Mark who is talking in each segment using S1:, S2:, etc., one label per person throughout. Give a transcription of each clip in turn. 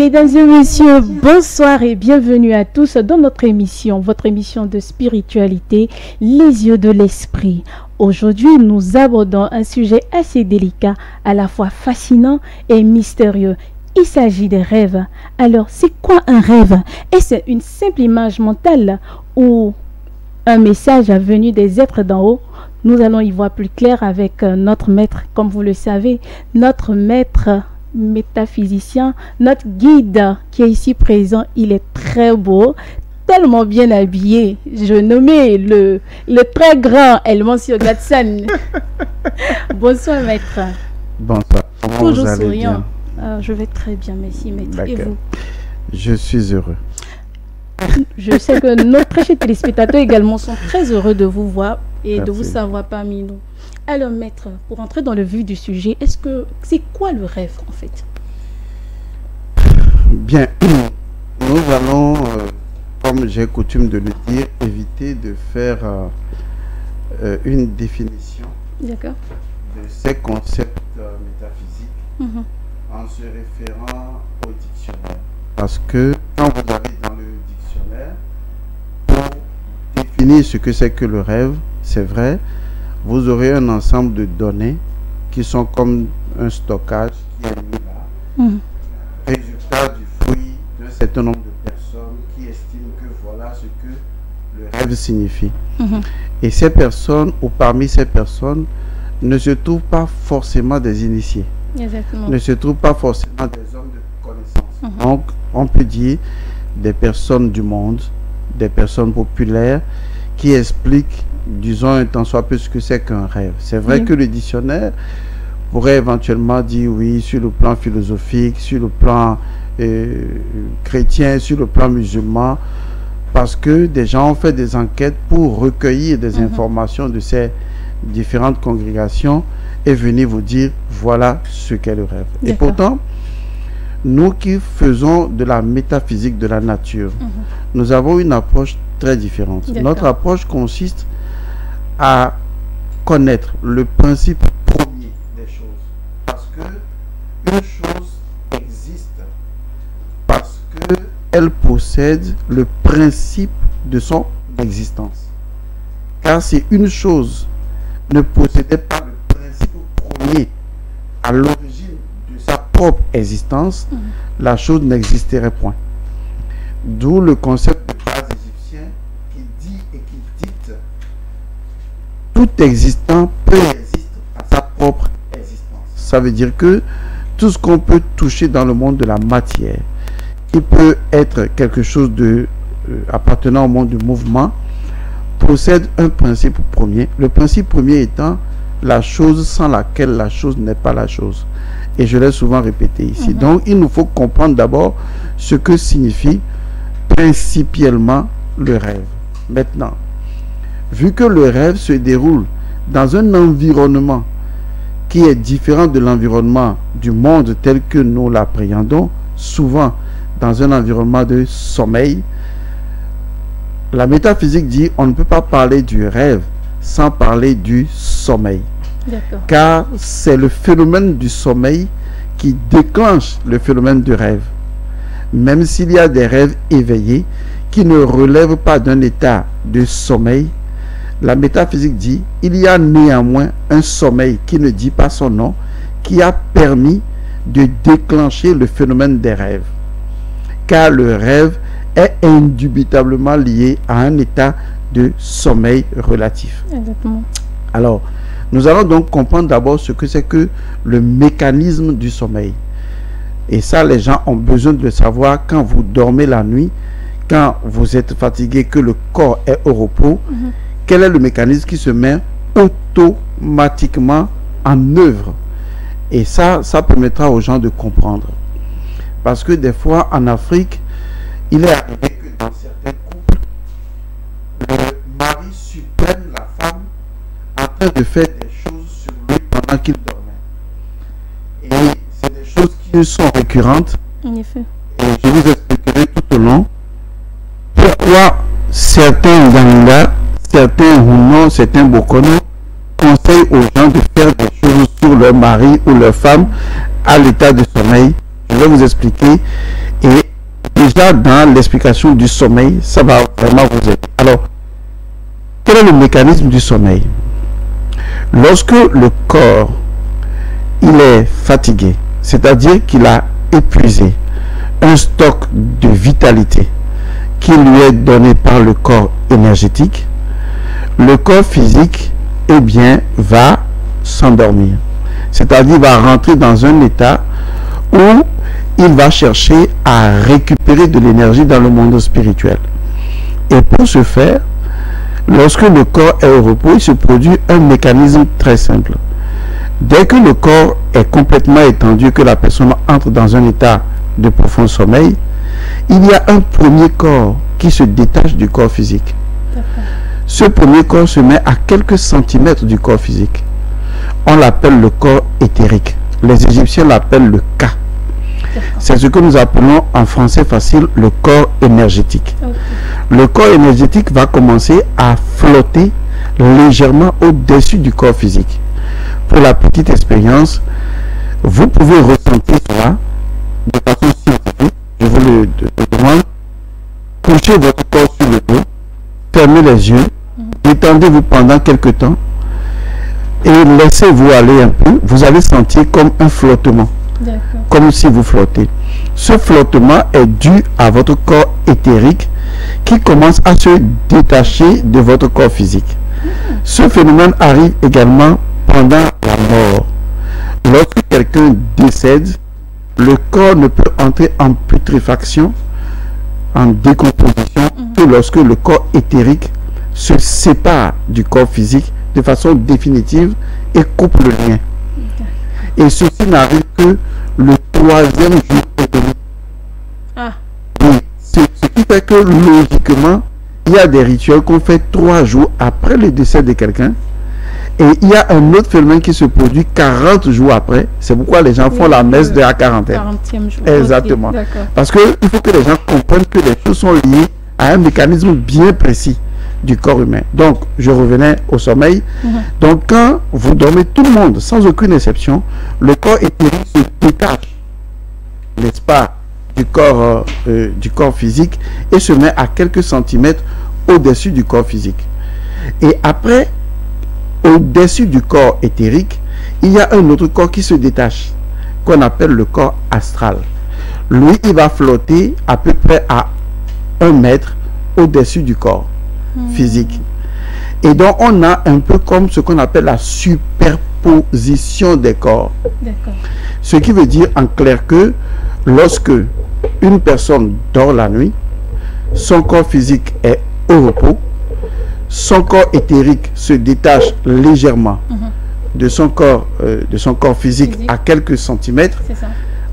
S1: Mesdames et messieurs, bonsoir et bienvenue à tous dans notre émission, votre émission de spiritualité, les yeux de l'esprit. Aujourd'hui, nous abordons un sujet assez délicat, à la fois fascinant et mystérieux. Il s'agit des rêves. Alors, c'est quoi un rêve? Est-ce une simple image mentale ou un message venu des êtres d'en haut? Nous allons y voir plus clair avec notre maître, comme vous le savez, notre maître métaphysicien, notre guide qui est ici présent. Il est très beau, tellement bien habillé. Je nommais le très grand Elmansio Gatsan. Bonsoir maître.
S2: Bonsoir.
S1: Toujours souriant. Je vais très bien, merci maître. Et vous?
S2: Je suis heureux.
S1: Je sais que nos très chers téléspectateurs également sont très heureux de vous voir et
S2: Merci.
S1: de vous savoir parmi nous. Alors maître, pour entrer dans le vif du sujet, c'est quoi le rêve en fait?
S2: Bien, nous allons, comme j'ai coutume de le dire, éviter de faire une définition de ces concepts métaphysiques en se référant au dictionnaire. Parce que quand vous allez dans le dictionnaire, pour définir ce que c'est que le rêve, c'est vrai, vous aurez un ensemble de données qui sont comme un stockage qui est mis là. Résultat du fruit d'un certain nombre de personnes qui estiment que voilà ce que le rêve signifie. Et ces personnes, ou parmi ces personnes, ne se trouvent pas forcément des initiés.
S1: Exactement.
S2: Ne se trouvent pas forcément des hommes de connaissance. Donc, on peut dire des personnes du monde, des personnes populaires qui expliquent, disons, un tant soit peu ce que c'est qu'un rêve. C'est vrai que le dictionnaire pourrait éventuellement dire oui sur le plan philosophique, sur le plan chrétien, sur le plan musulman, parce que des gens ont fait des enquêtes pour recueillir des informations de ces différentes congrégations et venir vous dire voilà ce qu'est le rêve. Et pourtant, nous qui faisons de la métaphysique de la nature, nous avons une approche très différente. Notre approche consiste à connaître le principe premier des choses. Parce que une chose existe parce qu'elle possède le principe de son existence. Car si une chose ne possédait pas le principe premier à l'origine de sa propre existence, la chose n'existerait point. D'où le concept de base égyptien qui dit et qui dicte tout existant préexiste à sa propre existence. Ça veut dire que tout ce qu'on peut toucher dans le monde de la matière, qui peut être quelque chose de appartenant au monde du mouvement, possède un principe premier. Le principe premier étant la chose sans laquelle la chose n'est pas la chose. Et je l'ai souvent répété ici. Donc, il nous faut comprendre d'abord ce que signifie principiellement le rêve. Maintenant, vu que le rêve se déroule dans un environnement qui est différent de l'environnement du monde tel que nous l'appréhendons, souvent dans un environnement de sommeil, la métaphysique dit on ne peut pas parler du rêve sans parler du sommeil. Car c'est le phénomène du sommeil qui déclenche le phénomène du rêve. Même s'il y a des rêves éveillés qui ne relèvent pas d'un état de sommeil, la métaphysique dit il y a néanmoins un sommeil qui ne dit pas son nom, qui a permis de déclencher le phénomène des rêves. Car le rêve est indubitablement lié à un état de sommeil relatif. Alors, nous allons donc comprendre d'abord ce que c'est que le mécanisme du sommeil. Et ça, les gens ont besoin de le savoir quand vous dormez la nuit, quand vous êtes fatigué, que le corps est au repos. Quel est le mécanisme qui se met automatiquement en œuvre? Et ça permettra aux gens de comprendre. Parce que des fois, en Afrique, il est arrivé que dans certains couples, le mari supprime la femme en train de faire des choses sur lui pendant qu'il dormait. Et c'est des choses qui sont récurrentes.
S1: En effet.
S2: Et je vous expliquerai tout au long pourquoi certains Nganga, certains Huno, certains Bokono conseillent aux gens de faire des choses sur leur mari ou leur femme à l'état de sommeil. Je vais vous expliquer. Et déjà dans l'explication du sommeil, ça va vraiment vous aider. Alors, quel est le mécanisme du sommeil? Lorsque le corps il est fatigué, c'est-à-dire qu'il a épuisé un stock de vitalité qui lui est donné par le corps énergétique, le corps physique, eh bien, va s'endormir. C'est-à-dire va rentrer dans un état où il va chercher à récupérer de l'énergie dans le monde spirituel. Et pour ce faire, lorsque le corps est au repos, il se produit un mécanisme très simple. Dès que le corps est complètement étendu, que la personne entre dans un état de profond sommeil, il y a un premier corps qui se détache du corps physique. Ce premier corps se met à quelques centimètres du corps physique. On l'appelle le corps éthérique. Les Égyptiens l'appellent le Ka. C'est ce que nous appelons en français facile le corps énergétique. Le corps énergétique va commencer à flotter légèrement au-dessus du corps physique. Pour la petite expérience, vous pouvez ressentir cela de façon scientifique. Je vous le demande. Couchez votre corps sur le dos, fermez les yeux, détendez-vous pendant quelques temps et laissez-vous aller un peu. Vous allez sentir comme un flottement, comme si vous flottez. Ce flottement est dû à votre corps éthérique qui commence à se détacher de votre corps physique. Ce phénomène arrive également pendant la mort. Lorsque quelqu'un décède, le corps ne peut entrer en putréfaction, en décomposition, que lorsque le corps éthérique se sépare du corps physique de façon définitive et coupe le lien. Et ceci n'arrive que le 3e jour éternel. Ce qui fait que logiquement, il y a des rituels qu'on fait 3 jours après le décès de quelqu'un. Et il y a un autre phénomène qui se produit 40 jours après. C'est pourquoi les gens font la messe de la quarantaine.
S1: 40e jour.
S2: Exactement. Parce qu'il faut que les gens comprennent que les choses sont liées à un mécanisme bien précis du corps humain. Donc, je revenais au sommeil. Donc, quand vous dormez, tout le monde, sans aucune exception, le corps éthérique se détache, n'est-ce pas, du corps physique et se met à quelques centimètres au-dessus du corps physique. Et après, au-dessus du corps éthérique, il y a un autre corps qui se détache, qu'on appelle le corps astral. Lui, il va flotter à peu près à 1 mètre au-dessus du corps physique. Et donc, on a un peu comme ce qu'on appelle la superposition des corps. Ce qui veut dire en clair que lorsque une personne dort la nuit, son corps physique est au repos, son corps éthérique se détache légèrement de son corps physique à quelques centimètres.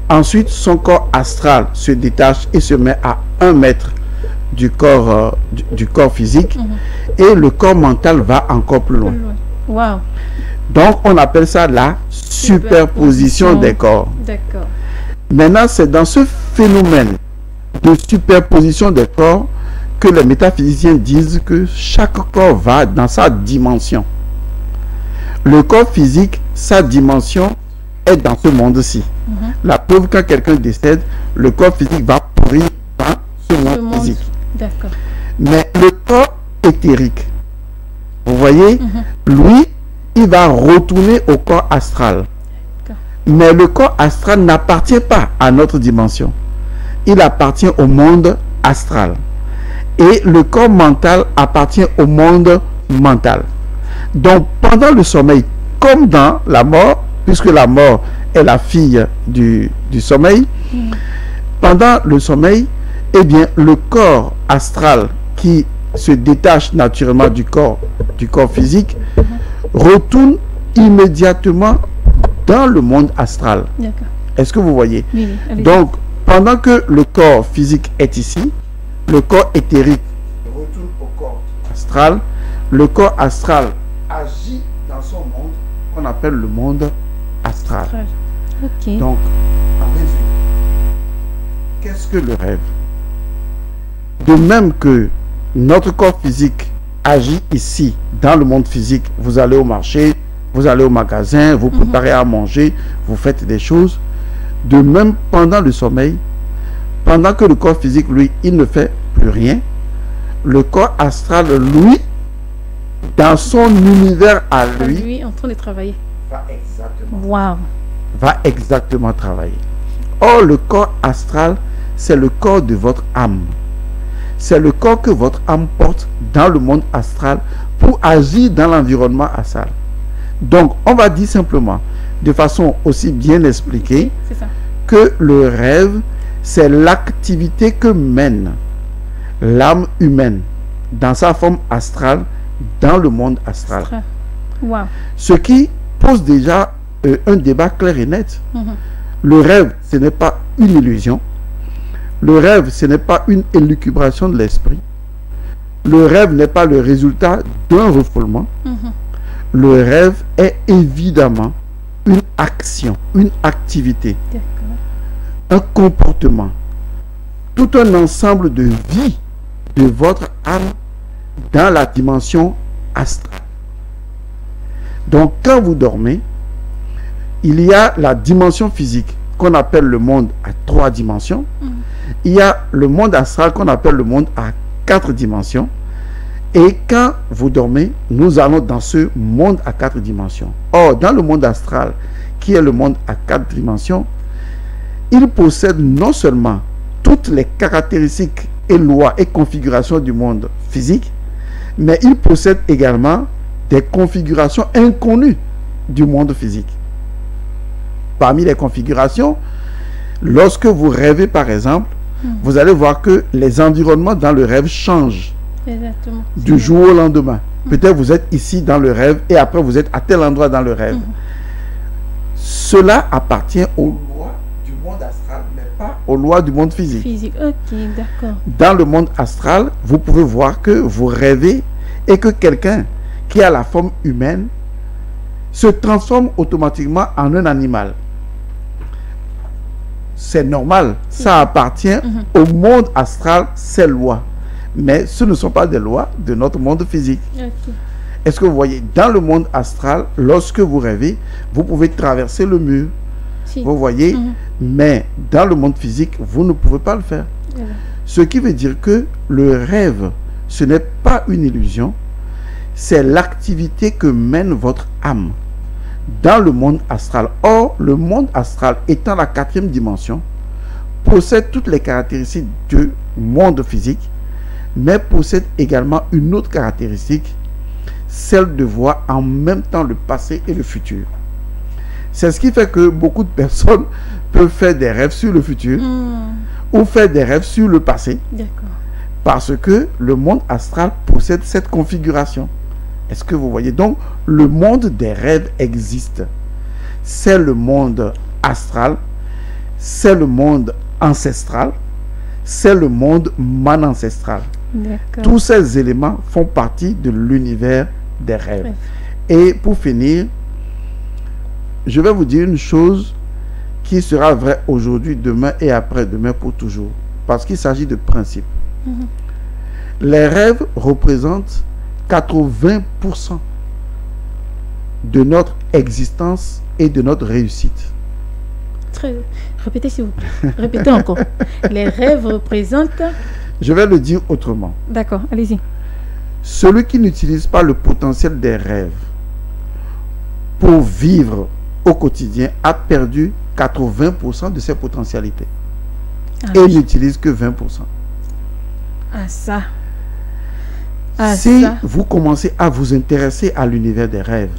S2: Ensuite, son corps astral se détache et se met à 1 mètre du corps physique. Et le corps mental va encore plus loin. Donc, on appelle ça la superposition des corps. Maintenant, c'est dans ce phénomène de superposition des corps que les métaphysiciens disent que chaque corps va dans sa dimension. Le corps physique, sa dimension est dans ce monde-ci. La preuve, quand quelqu'un décède, le corps physique va pourrir dans ce monde physique. Mais le corps éthérique, vous voyez, lui, il va retourner au corps astral. Mais le corps astral n'appartient pas à notre dimension. Il appartient au monde astral. Et le corps mental appartient au monde mental. Donc, pendant le sommeil, comme dans la mort, puisque la mort est la fille du sommeil, pendant le sommeil, eh bien, le corps astral qui se détache naturellement du corps physique retourne immédiatement dans le monde astral. Est-ce que vous voyez? Donc, pendant que le corps physique est ici, le corps éthérique retourne au corps astral. Le corps astral agit dans son monde qu'on appelle le monde astral. Donc, en résumé, qu'est-ce que le rêve? De même que notre corps physique agit ici, dans le monde physique, vous allez au marché, vous allez au magasin, vous préparez à manger, vous faites des choses. De même, pendant le sommeil, pendant que le corps physique, lui, il ne fait plus rien, le corps astral, lui, dans son univers à lui,
S1: en train de travailler.
S2: Va exactement travailler. Or, le corps astral, c'est le corps de votre âme. C'est le corps que votre âme porte dans le monde astral pour agir dans l'environnement astral. Donc, on va dire simplement, de façon aussi bien expliquée, que le rêve, c'est l'activité que mène l'âme humaine dans sa forme astrale, dans le monde astral. Ce qui pose déjà un débat clair et net. Le rêve, ce n'est pas une illusion. Le rêve, ce n'est pas une élucubration de l'esprit. Le rêve n'est pas le résultat d'un refoulement. Le rêve est évidemment une action, une activité, un comportement, tout un ensemble de vie de votre âme dans la dimension astrale. Donc, quand vous dormez, il y a la dimension physique qu'on appelle le monde à 3 dimensions. Il y a le monde astral qu'on appelle le monde à 4 dimensions. Et quand vous dormez, nous allons dans ce monde à 4 dimensions. Or, dans le monde astral, qui est le monde à 4 dimensions, il possède non seulement toutes les caractéristiques et lois et configurations du monde physique, mais il possède également des configurations inconnues du monde physique. Parmi les configurations, lorsque vous rêvez par exemple, vous allez voir que les environnements dans le rêve changent du jour au lendemain. Peut-être vous êtes ici dans le rêve et après vous êtes à tel endroit dans le rêve. Cela appartient aux lois du monde astral, mais pas aux lois du monde physique. Dans le monde astral, vous pouvez voir que vous rêvez et que quelqu'un qui a la forme humaine se transforme automatiquement en un animal. C'est normal, ça appartient au monde astral, ces lois. Mais ce ne sont pas des lois de notre monde physique. Est-ce que vous voyez, dans le monde astral, lorsque vous rêvez, vous pouvez traverser le mur. Vous voyez, mais dans le monde physique, vous ne pouvez pas le faire. Ce qui veut dire que le rêve, ce n'est pas une illusion, c'est l'activité que mène votre âme dans le monde astral. Or, le monde astral étant la 4e dimension, possède toutes les caractéristiques du monde physique, mais possède également une autre caractéristique, celle de voir en même temps le passé et le futur. C'est ce qui fait que beaucoup de personnes peuvent faire des rêves sur le futur ou faire des rêves sur le passé, parce que le monde astral possède cette configuration. Est-ce que vous voyez? Donc, le monde des rêves existe. C'est le monde astral, c'est le monde ancestral, c'est le monde man-ancestral. Tous ces éléments font partie de l'univers des rêves. Et pour finir, je vais vous dire une chose qui sera vraie aujourd'hui, demain et après-demain pour toujours. Parce qu'il s'agit de principes. Les rêves représentent 80% de notre existence et de notre réussite.
S1: Répétez s'il vous plaît. Répétez encore. Les rêves représentent...
S2: Je vais le dire autrement.
S1: D'accord, allez-y.
S2: Celui qui n'utilise pas le potentiel des rêves pour vivre au quotidien a perdu 80% de ses potentialités. Et n'utilise que 20%. Si vous commencez à vous intéresser à l'univers des rêves,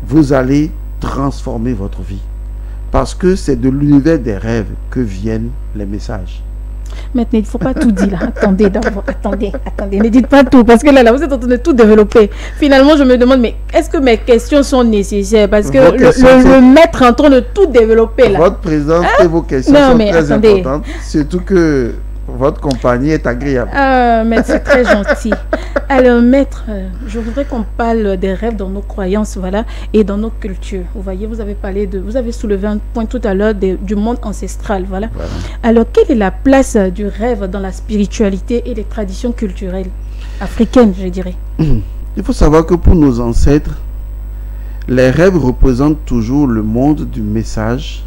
S2: vous allez transformer votre vie. Parce que c'est de l'univers des rêves que viennent les messages.
S1: Maintenant, il ne faut pas tout dire là. Attendez d'abord, attendez. Ne dites pas tout, parce que là, vous êtes en train de tout développer. Finalement, je me demande, mais est-ce que mes questions sont nécessaires? Parce que le maître est en train de tout développer là.
S2: Votre présence et vos questions sont très importantes. Surtout que votre compagnie est agréable.
S1: Maître, c'est très gentil. Alors, maître, je voudrais qu'on parle des rêves dans nos croyances, voilà, et dans nos cultures. Vous voyez, vous avez soulevé un point tout à l'heure du monde ancestral, voilà. Alors, quelle est la place du rêve dans la spiritualité et les traditions culturelles africaines, je dirais?
S2: Il faut savoir que pour nos ancêtres, les rêves représentent toujours le monde du message,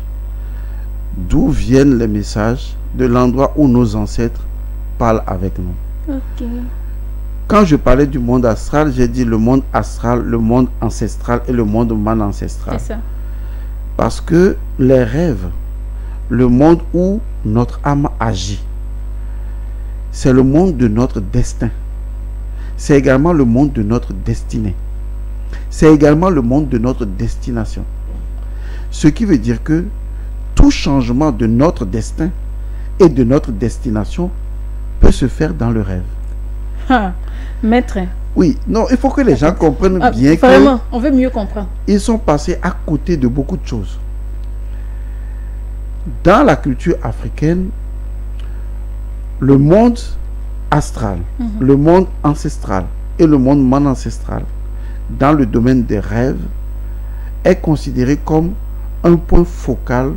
S2: d'où viennent les messages, de l'endroit où nos ancêtres parlent avec nous.
S1: Ok.
S2: Quand je parlais du monde astral, j'ai dit le monde astral, le monde ancestral et le monde man-ancestral.
S1: C'est ça.
S2: Parce que les rêves, le monde où notre âme agit, c'est le monde de notre destin. C'est également le monde de notre destinée. C'est également le monde de notre destination. Ce qui veut dire que tout changement de notre destin et de notre destination peut se faire dans le rêve.
S1: Ah, maître.
S2: Oui, non, il faut que les gens comprennent bien
S1: vraiment, on veut mieux comprendre.
S2: Ils sont passés à côté de beaucoup de choses. Dans la culture africaine, le monde astral, le monde ancestral et le monde man-ancestral, dans le domaine des rêves, est considéré comme un point focal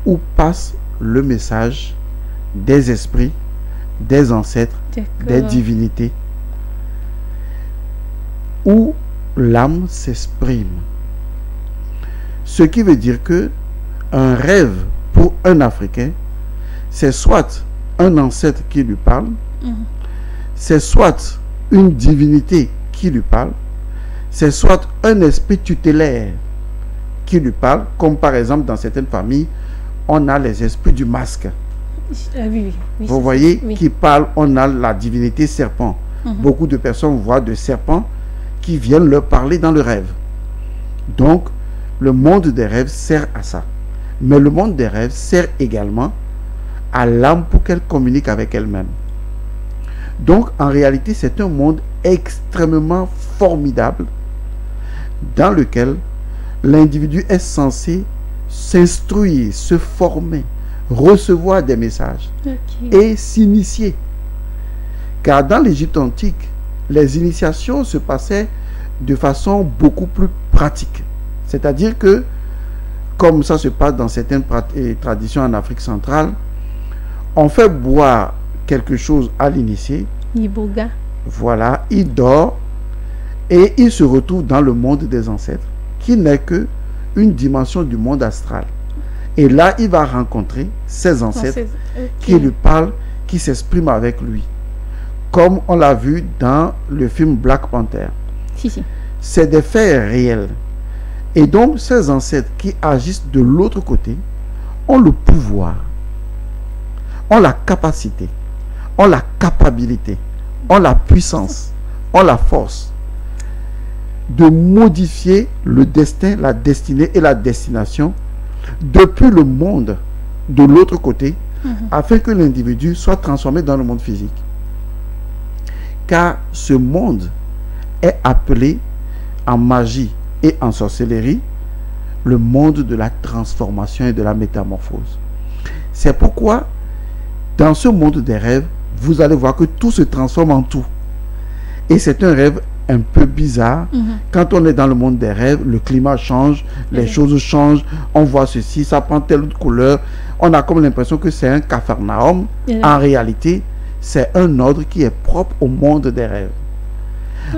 S2: où passe le message des esprits, des ancêtres, des divinités, où l'âme s'exprime. Ce qui veut dire que un rêve pour un Africain, c'est soit un ancêtre qui lui parle, c'est soit une divinité qui lui parle, c'est soit un esprit tutélaire qui lui parle, comme par exemple dans certaines familles, on a les esprits du masque. Vous voyez, qui parlent, on a la divinité serpent. Beaucoup de personnes voient de serpents qui viennent leur parler dans le rêve. Donc, le monde des rêves sert à ça. Mais le monde des rêves sert également à l'âme pour qu'elle communique avec elle-même. Donc, en réalité, c'est un monde extrêmement formidable dans lequel l'individu est censé s'instruire, se former, recevoir des messages et s'initier. Car dans l'Égypte antique, les initiations se passaient de façon beaucoup plus pratique. C'est-à-dire que, comme ça se passe dans certaines traditions en Afrique centrale, on fait boire quelque chose à l'initié.
S1: Iboga.
S2: Voilà, il dort et il se retrouve dans le monde des ancêtres, qui n'est que une dimension du monde astral. Et là, il va rencontrer ses ancêtres qui lui parlent, qui s'expriment avec lui. Comme on l'a vu dans le film Black Panther. C'est des faits réels. Et donc, ces ancêtres qui agissent de l'autre côté ont le pouvoir, ont la capacité, ont la capacité, ont la puissance, ont la force de modifier le destin, la destinée et la destination depuis le monde de l'autre côté, afin que l'individu soit transformé dans le monde physique. Car ce monde est appelé en magie et en sorcellerie le monde de la transformation et de la métamorphose. C'est pourquoi dans ce monde des rêves, vous allez voir que tout se transforme en tout. Et c'est un rêve un peu bizarre. Quand on est dans le monde des rêves, le climat change, les choses changent, on voit ceci, ça prend telle autre couleur. On a comme l'impression que c'est un capharnaüm. En réalité, c'est un ordre qui est propre au monde des rêves.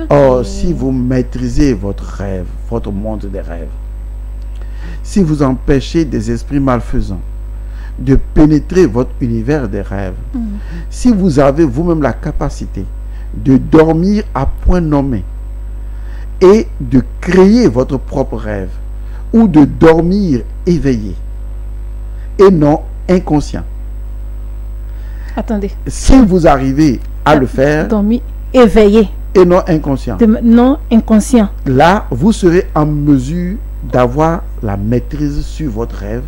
S2: Or, si vous maîtrisez votre rêve, votre monde des rêves, si vous empêchez des esprits malfaisants de pénétrer votre univers des rêves, si vous avez vous-même la capacité de dormir à point nommé et de créer votre propre rêve, ou de dormir éveillé et non inconscient.
S1: Attendez.
S2: Si vous arrivez à le faire,
S1: dormir éveillé
S2: et non inconscient.
S1: Non inconscient.
S2: Là, vous serez en mesure d'avoir la maîtrise sur votre rêve.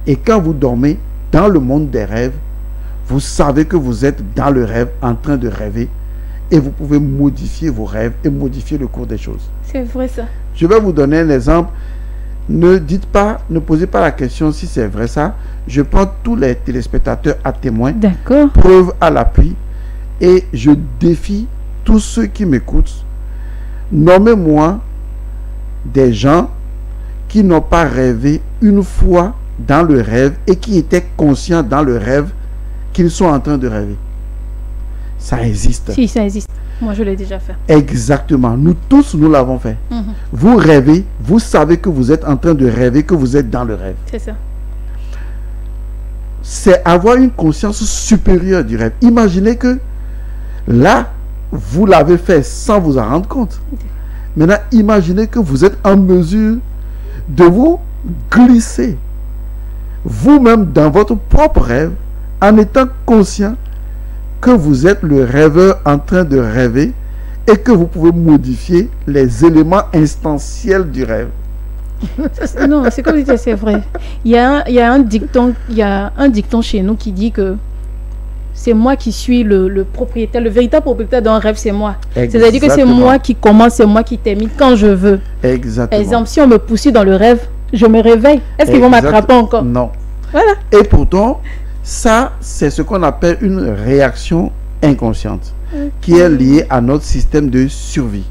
S2: Et quand vous dormez dans le monde des rêves, vous savez que vous êtes dans le rêve, en train de rêver. Et vous pouvez modifier vos rêves et modifier le cours des choses.
S1: C'est vrai ça.
S2: Je vais vous donner un exemple. Ne dites pas, ne posez pas la question si c'est vrai ça. Je prends tous les téléspectateurs à témoin.
S1: D'accord.
S2: Preuve à l'appui. Et je défie tous ceux qui m'écoutent. Nommez-moi des gens qui n'ont pas rêvé une fois dans le rêve et qui étaient conscients dans le rêve qu'ils sont en train de rêver. Ça existe.
S1: Si, ça existe. Moi, je l'ai déjà fait.
S2: Exactement. Nous tous, nous l'avons fait. Vous rêvez, vous savez que vous êtes en train de rêver, que vous êtes dans le rêve.
S1: C'est ça.
S2: c'est avoir une conscience supérieure du rêve. Imaginez que là, vous l'avez fait sans vous en rendre compte. Maintenant, imaginez que vous êtes en mesure de vous glisser vous-même dans votre propre rêve en étant conscient que vous êtes le rêveur en train de rêver et que vous pouvez modifier les éléments instantiels du rêve.
S1: Non, c'est comme si c'est vrai. Il y a un dicton chez nous qui dit que c'est moi qui suis le propriétaire, le véritable propriétaire d'un rêve, c'est moi. C'est-à-dire que c'est moi qui commence, c'est moi qui termine quand je veux.
S2: Exactement.
S1: Exemple, si on me poursuit dans le rêve, je me réveille. Est-ce qu'ils vont m'attraper encore?
S2: Non.
S1: Voilà.
S2: Et pourtant, ça, c'est ce qu'on appelle une réaction inconsciente qui est liée à notre système de survie.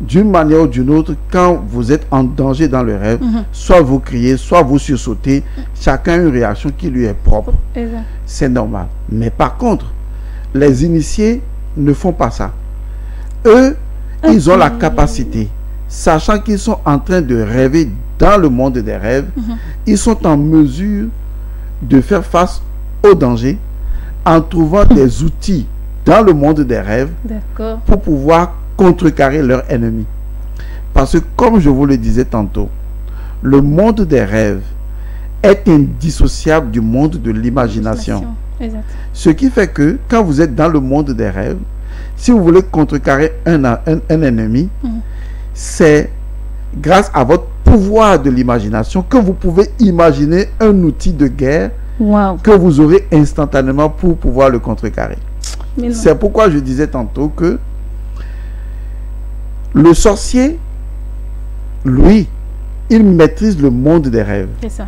S2: D'une manière ou d'une autre, quand vous êtes en danger dans le rêve, soit vous criez, soit vous sursautez, chacun a une réaction qui lui est propre. C'est normal. Mais par contre, les initiés ne font pas ça. Eux, ils ont la capacité, sachant qu'ils sont en train de rêver dans le monde des rêves, ils sont en mesure de faire face au danger en trouvant des outils dans le monde des rêves pour pouvoir contrecarrer leur ennemi. Parce que, comme je vous le disais tantôt, le monde des rêves est indissociable du monde de l'imagination. Ce qui fait que, quand vous êtes dans le monde des rêves, si vous voulez contrecarrer un ennemi, c'est grâce à votre pouvoir de l'imagination que vous pouvez imaginer un outil de guerre que vous aurez instantanément pour pouvoir le contrecarrer. C'est pourquoi je disais tantôt que le sorcier, lui, il maîtrise le monde des rêves.
S1: C'est ça.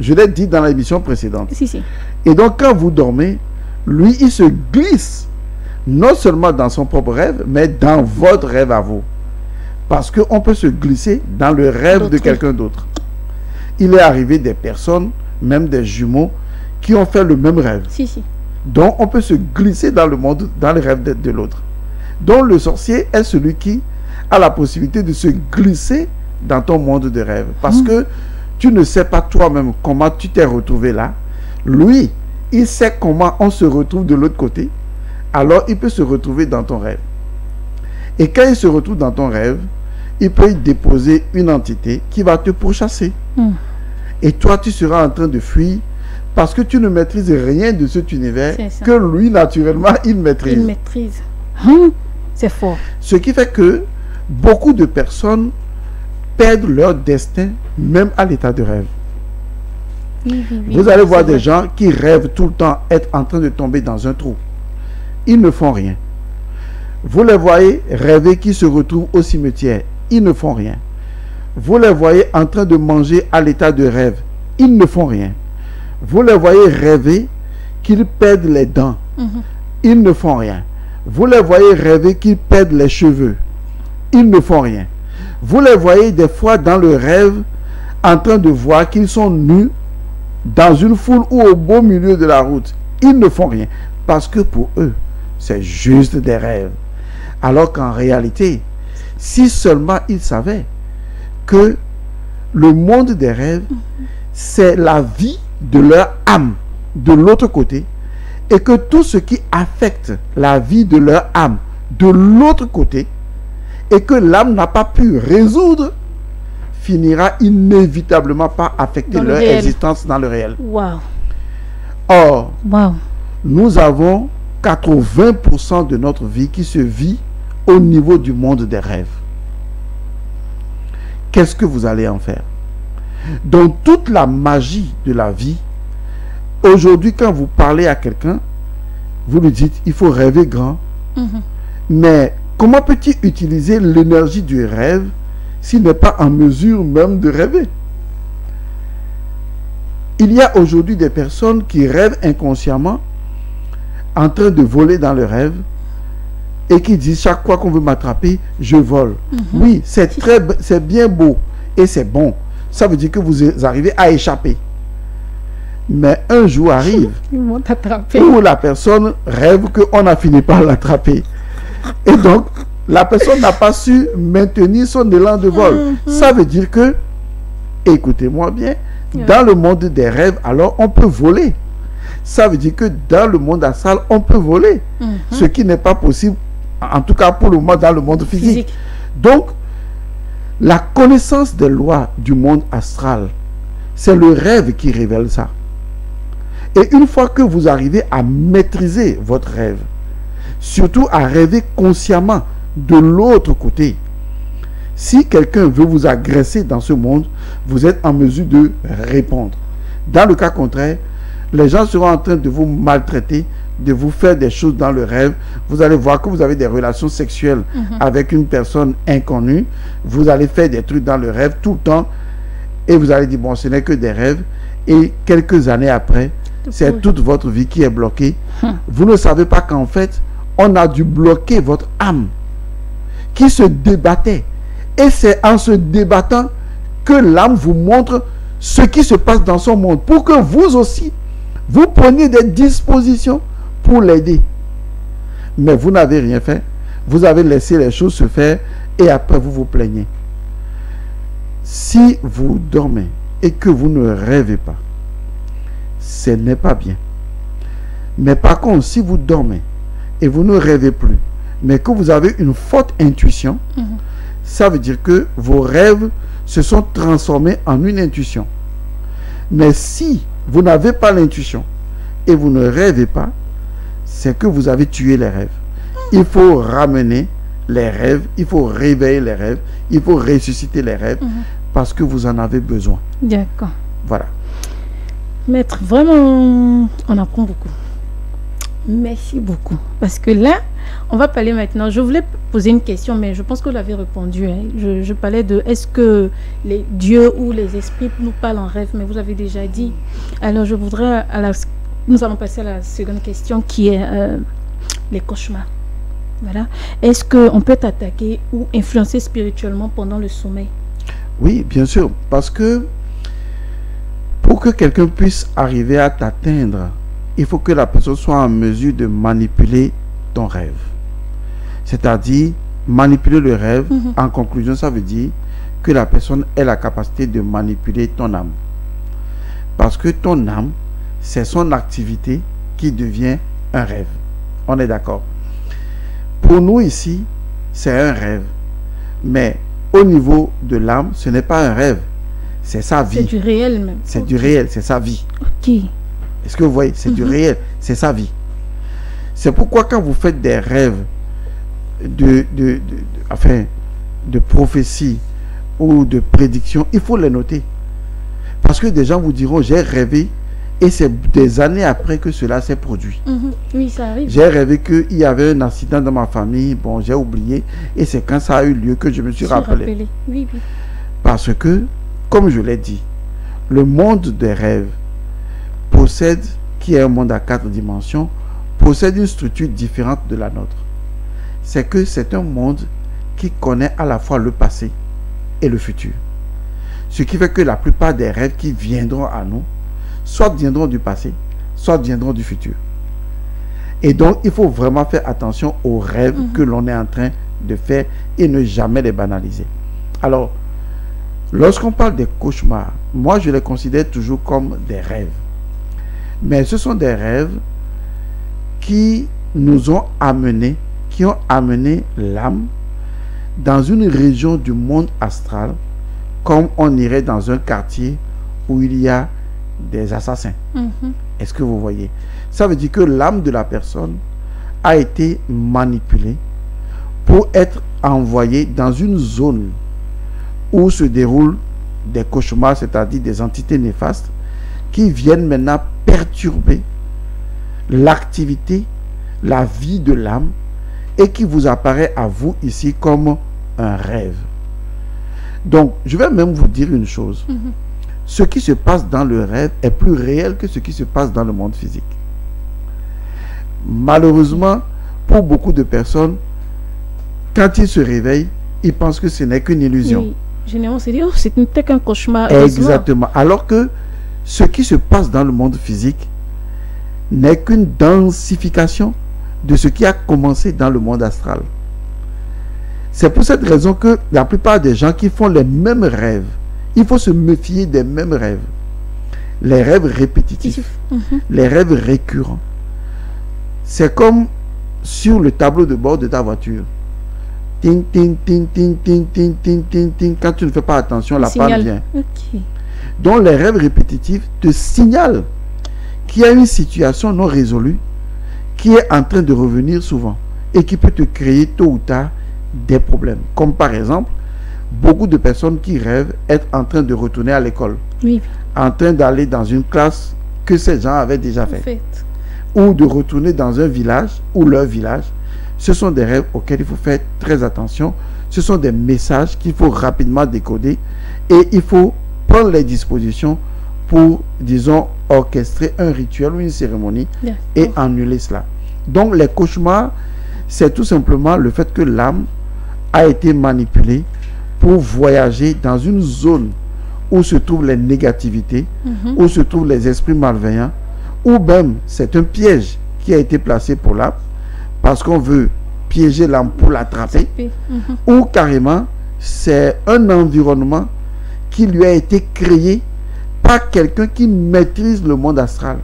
S2: Je l'ai dit dans l'émission précédente.
S1: Si.
S2: Et donc, quand vous dormez, lui, il se glisse non seulement dans son propre rêve, mais dans votre rêve à vous. Parce qu'on peut se glisser dans le rêve de quelqu'un d'autre. Il est arrivé des personnes, même des jumeaux, qui ont fait le même rêve.
S1: Si.
S2: Donc, on peut se glisser dans le monde, dans le rêve de l'autre. Donc, le sorcier est celui qui a la possibilité de se glisser dans ton monde de rêve. Parce que tu ne sais pas toi-même comment tu t'es retrouvé là. Lui, il sait comment on se retrouve de l'autre côté. Alors, il peut se retrouver dans ton rêve. Et quand il se retrouve dans ton rêve, il peut y déposer une entité qui va te pourchasser. Et toi, tu seras en train de fuir parce que tu ne maîtrises rien de cet univers que lui, naturellement, il maîtrise.
S1: Il maîtrise. C'est fort.
S2: Ce qui fait que beaucoup de personnes perdent leur destin même à l'état de rêve. Vous allez voir des gens qui rêvent tout le temps être en train de tomber dans un trou. Ils ne font rien. Vous les voyez rêver qu'ils se retrouvent au cimetière. Ils ne font rien. Vous les voyez en train de manger à l'état de rêve. Ils ne font rien. Vous les voyez rêver qu'ils perdent les dents. Ils ne font rien. Vous les voyez rêver qu'ils perdent les cheveux. Ils ne font rien. Vous les voyez des fois dans le rêve en train de voir qu'ils sont nus dans une foule ou au beau milieu de la route. Ils ne font rien. Parce que pour eux, c'est juste des rêves. Alors qu'en réalité, si seulement ils savaient que le monde des rêves, c'est la vie de leur âme de l'autre côté, et que tout ce qui affecte la vie de leur âme de l'autre côté, et que l'âme n'a pas pu résoudre, finira inévitablement par affecter leur existence dans le réel. Or, nous avons 80% de notre vie qui se vit au niveau du monde des rêves. Qu'est-ce que vous allez en faire? Donc, toute la magie de la vie, aujourd'hui, quand vous parlez à quelqu'un, vous lui dites, il faut rêver grand. Mais comment peut-il utiliser l'énergie du rêve s'il n'est pas en mesure même de rêver? Il y a aujourd'hui des personnes qui rêvent inconsciemment en train de voler dans le rêve et qui disent chaque fois qu'on veut m'attraper, je vole. Oui, c'est bien beau et c'est bon. Ça veut dire que vous arrivez à échapper. Mais un jour arrive où la personne rêve qu'on a fini par l'attraper. Et donc, la personne n'a pas su maintenir son élan de vol. Ça veut dire que, écoutez-moi bien, dans le monde des rêves, alors on peut voler. Ça veut dire que dans le monde astral, on peut voler. Ce qui n'est pas possible, en tout cas pour le moment, dans le monde physique. Donc, la connaissance des lois du monde astral, c'est le rêve qui révèle ça. Et une fois que vous arrivez à maîtriser votre rêve, surtout à rêver consciemment de l'autre côté, si quelqu'un veut vous agresser dans ce monde, vous êtes en mesure de répondre. Dans le cas contraire, les gens seront en train de vous maltraiter, de vous faire des choses dans le rêve. Vous allez voir que vous avez des relations sexuelles avec une personne inconnue. Vous allez faire des trucs dans le rêve tout le temps. Et vous allez dire, bon, ce n'est que des rêves. Et quelques années après, c'est toute votre vie qui est bloquée. Vous ne savez pas qu'en fait, on a dû bloquer votre âme qui se débattait. Et c'est en se débattant que l'âme vous montre ce qui se passe dans son monde, pour que vous aussi, vous preniez des dispositions pour l'aider. Mais vous n'avez rien fait. Vous avez laissé les choses se faire et après vous vous plaignez. Si vous dormez et que vous ne rêvez pas, ce n'est pas bien. Mais par contre, si vous dormez et vous ne rêvez plus, mais que vous avez une forte intuition, ça veut dire que vos rêves se sont transformés en une intuition. Mais si vous n'avez pas l'intuition et vous ne rêvez pas, c'est que vous avez tué les rêves. Il faut ramener les rêves, il faut réveiller les rêves, il faut ressusciter les rêves parce que vous en avez besoin.
S1: D'accord.
S2: Voilà.
S1: Maître, vraiment, on apprend beaucoup. Merci beaucoup. Parce que là, on va parler maintenant. Je voulais poser une question, mais je pense que vous l'avez répondu. Hein. Je parlais de est-ce que les dieux ou les esprits nous parlent en rêve, mais vous avez déjà dit. Alors, je voudrais... nous allons passer à la seconde question qui est les cauchemars. Voilà. Est-ce qu'on peut t'attaquer ou influencer spirituellement pendant le sommeil?
S2: Oui, bien sûr. Parce que pour que quelqu'un puisse arriver à t'atteindre, il faut que la personne soit en mesure de manipuler ton rêve. C'est-à-dire, manipuler le rêve, en conclusion, ça veut dire que la personne ait la capacité de manipuler ton âme. Parce que ton âme, c'est son activité qui devient un rêve. On est d'accord? Pour nous ici, c'est un rêve. Mais au niveau de l'âme, ce n'est pas un rêve. C'est sa vie.
S1: C'est du réel même.
S2: C'est du réel, c'est sa vie.
S1: Ok.
S2: Est-ce que vous voyez? C'est du réel, c'est sa vie. C'est pourquoi quand vous faites des rêves de prophétie ou de prédiction, il faut les noter. Parce que des gens vous diront, j'ai rêvé, et c'est des années après que cela s'est produit.
S1: Oui, ça arrive.
S2: J'ai rêvé qu'il y avait un accident dans ma famille, bon, j'ai oublié, et c'est quand ça a eu lieu que je me suis rappelé.
S1: Oui, oui.
S2: Parce que, comme je l'ai dit, le monde des rêves possède, qui est un monde à 4 dimensions, possède une structure différente de la nôtre. C'est que c'est un monde qui connaît à la fois le passé et le futur. Ce qui fait que la plupart des rêves qui viendront à nous, soit viendront du passé, soit viendront du futur. Et donc, il faut vraiment faire attention aux rêves que l'on est en train de faire et ne jamais les banaliser. Alors, lorsqu'on parle des cauchemars, moi je les considère toujours comme des rêves. Mais ce sont des rêves qui nous ont amenés, qui ont amené l'âme dans une région du monde astral, comme on irait dans un quartier où il y a des assassins. Est-ce que vous voyez? Ça veut dire que l'âme de la personne a été manipulée pour être envoyée dans une zone où se déroulent des cauchemars, c'est-à-dire des entités néfastes qui viennent maintenant perturber l'activité, la vie de l'âme et qui vous apparaît à vous ici comme un rêve. Donc, je vais même vous dire une chose. Ce qui se passe dans le rêve est plus réel que ce qui se passe dans le monde physique. Malheureusement, pour beaucoup de personnes, quand ils se réveillent, ils pensent que ce n'est qu'une illusion.
S1: Oui. Généralement, c'est dit, oh, c'était qu'un cauchemar.
S2: Exactement. Alors que ce qui se passe dans le monde physique n'est qu'une densification de ce qui a commencé dans le monde astral. C'est pour cette raison que la plupart des gens qui font les mêmes rêves, il faut se méfier des mêmes rêves. les rêves répétitifs, les rêves récurrents. C'est comme sur le tableau de bord de ta voiture. Ting, ting, ting, ting, ting, ting, ting, ting, ting. Quand tu ne fais pas attention, la panne vient.
S1: Okay.
S2: Donc les rêves répétitifs te signalent qu'il y a une situation non résolue qui est en train de revenir souvent et qui peut te créer tôt ou tard des problèmes. Comme par exemple, beaucoup de personnes qui rêvent être en train de retourner à l'école,
S1: oui,
S2: en train d'aller dans une classe que ces gens avaient déjà faite, ou de retourner dans un village ou leur village. Ce sont des rêves auxquels il faut faire très attention. Ce sont des messages qu'il faut rapidement décoder et il faut prendre les dispositions pour, disons, orchestrer un rituel ou une cérémonie et annuler cela. Donc les cauchemars, c'est tout simplement le fait que l'âme a été manipulée pour voyager dans une zone où se trouvent les négativités, où se trouvent les esprits malveillants, ou même c'est un piège qui a été placé pour l'âme parce qu'on veut piéger l'âme pour l'attraper, ou carrément c'est un environnement qui lui a été créé par quelqu'un qui maîtrise le monde astral.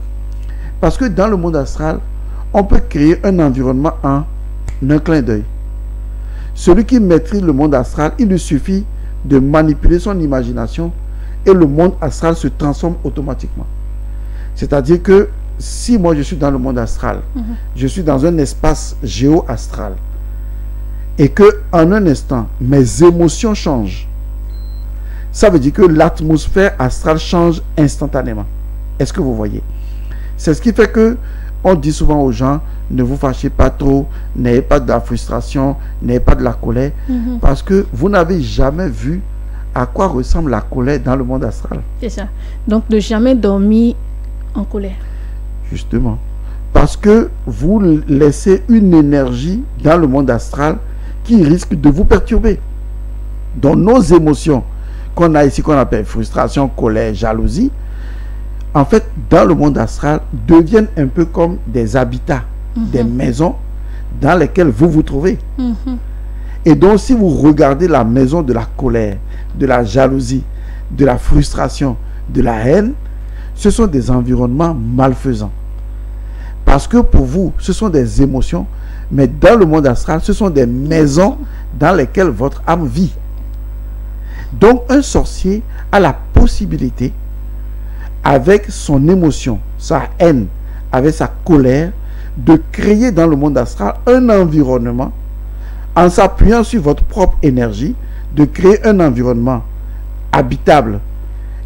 S2: Parce que dans le monde astral, on peut créer un environnement en un clin d'œil. Celui qui maîtrise le monde astral, il lui suffit de manipuler son imagination et le monde astral se transforme automatiquement. C'est-à-dire que si moi je suis dans le monde astral, je suis dans un espace géo-astral et que en un instant, mes émotions changent, ça veut dire que l'atmosphère astrale change instantanément. Est-ce que vous voyez? C'est ce qui fait que on dit souvent aux gens, ne vous fâchez pas trop, n'ayez pas de la frustration, n'ayez pas de la colère, parce que vous n'avez jamais vu à quoi ressemble la colère dans le monde astral.
S1: C'est ça. Donc, ne jamais dormir en colère.
S2: Justement. Parce que vous laissez une énergie dans le monde astral qui risque de vous perturber. Donc, nos émotions qu'on a ici, qu'on appelle frustration, colère, jalousie, en fait, dans le monde astral, deviennent un peu comme des habitats, des maisons dans lesquelles vous vous trouvez. Et donc, si vous regardez la maison de la colère, de la jalousie, de la frustration, de la haine, ce sont des environnements malfaisants. Parce que pour vous, ce sont des émotions, mais dans le monde astral, ce sont des maisons dans lesquelles votre âme vit. Donc, un sorcier a la possibilité, avec son émotion, sa haine, avec sa colère, de créer dans le monde astral un environnement, en s'appuyant sur votre propre énergie, de créer un environnement habitable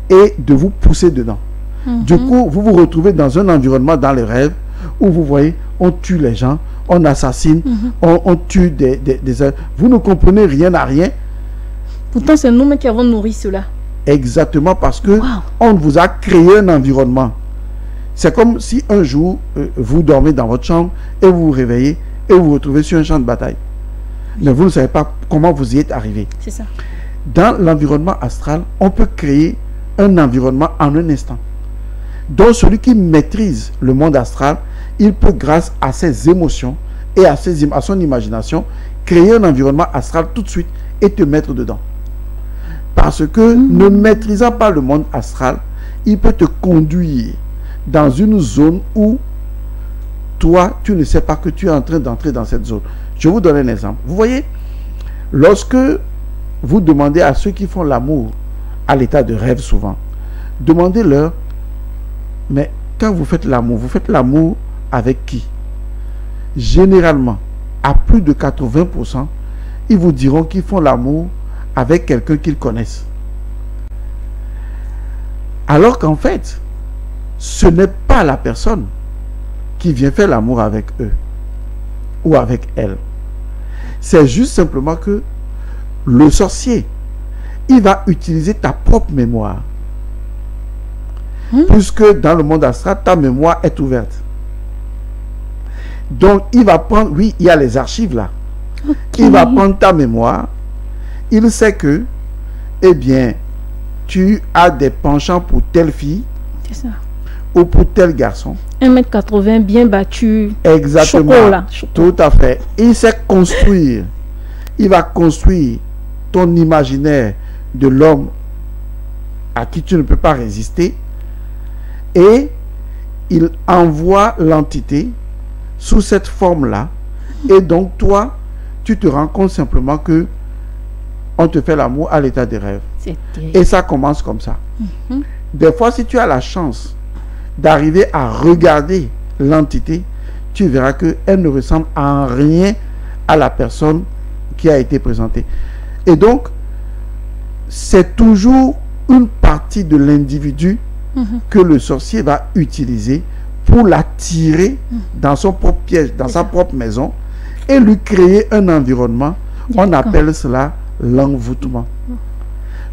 S2: et de vous pousser dedans. Du coup, vous vous retrouvez dans un environnement dans les rêves où vous voyez, on tue les gens, on assassine, on tue des... Vous ne comprenez rien à rien.
S1: Pourtant, c'est nous-mêmes qui avons nourri cela.
S2: Exactement, parce que on vous a créé un environnement. C'est comme si un jour, vous dormez dans votre chambre et vous vous réveillez et vous vous retrouvez sur un champ de bataille. Mais vous ne savez pas comment vous y êtes arrivé.
S1: C'est ça.
S2: Dans l'environnement astral, on peut créer un environnement en un instant. Donc, celui qui maîtrise le monde astral, il peut, grâce à ses émotions et à son imagination, créer un environnement astral tout de suite et te mettre dedans. Parce que, ne maîtrisant pas le monde astral, il peut te conduire dans une zone où toi, tu ne sais pas que tu es en train d'entrer dans cette zone. Je vous donne un exemple. Vous voyez, lorsque vous demandez à ceux qui font l'amour à l'état de rêve souvent, demandez-leur, mais quand vous faites l'amour avec qui? Généralement, à plus de 80%, ils vous diront qu'ils font l'amour avec quelqu'un qu'ils connaissent. Alors qu'en fait, ce n'est pas la personne qui vient faire l'amour avec eux ou avec elle. C'est juste simplement que le sorcier, il va utiliser ta propre mémoire. Puisque dans le monde astral, ta mémoire est ouverte. Donc, il va prendre, oui, il y a les archives là. Il va prendre ta mémoire. Il sait que, eh bien, tu as des penchants pour telle fille. C'est ça. Ou pour tel garçon.
S1: 1m80 bien battu.
S2: Exactement.
S1: Chocolat.
S2: Tout à fait. Il sait construire. Il va construire ton imaginaire de l'homme à qui tu ne peux pas résister. et il envoie l'entité sous cette forme-là. Et donc, toi, tu te rends compte simplement que on te fait l'amour à l'état des rêves. Et ça commence comme ça. Des fois, si tu as la chance d'arriver à regarder l'entité, tu verras qu'elle ne ressemble en rien à la personne qui a été présentée. Et donc, c'est toujours une partie de l'individu que le sorcier va utiliser pour l'attirer dans son propre piège, dans sa propre maison, et lui créer un environnement. On appelle cela l'envoûtement.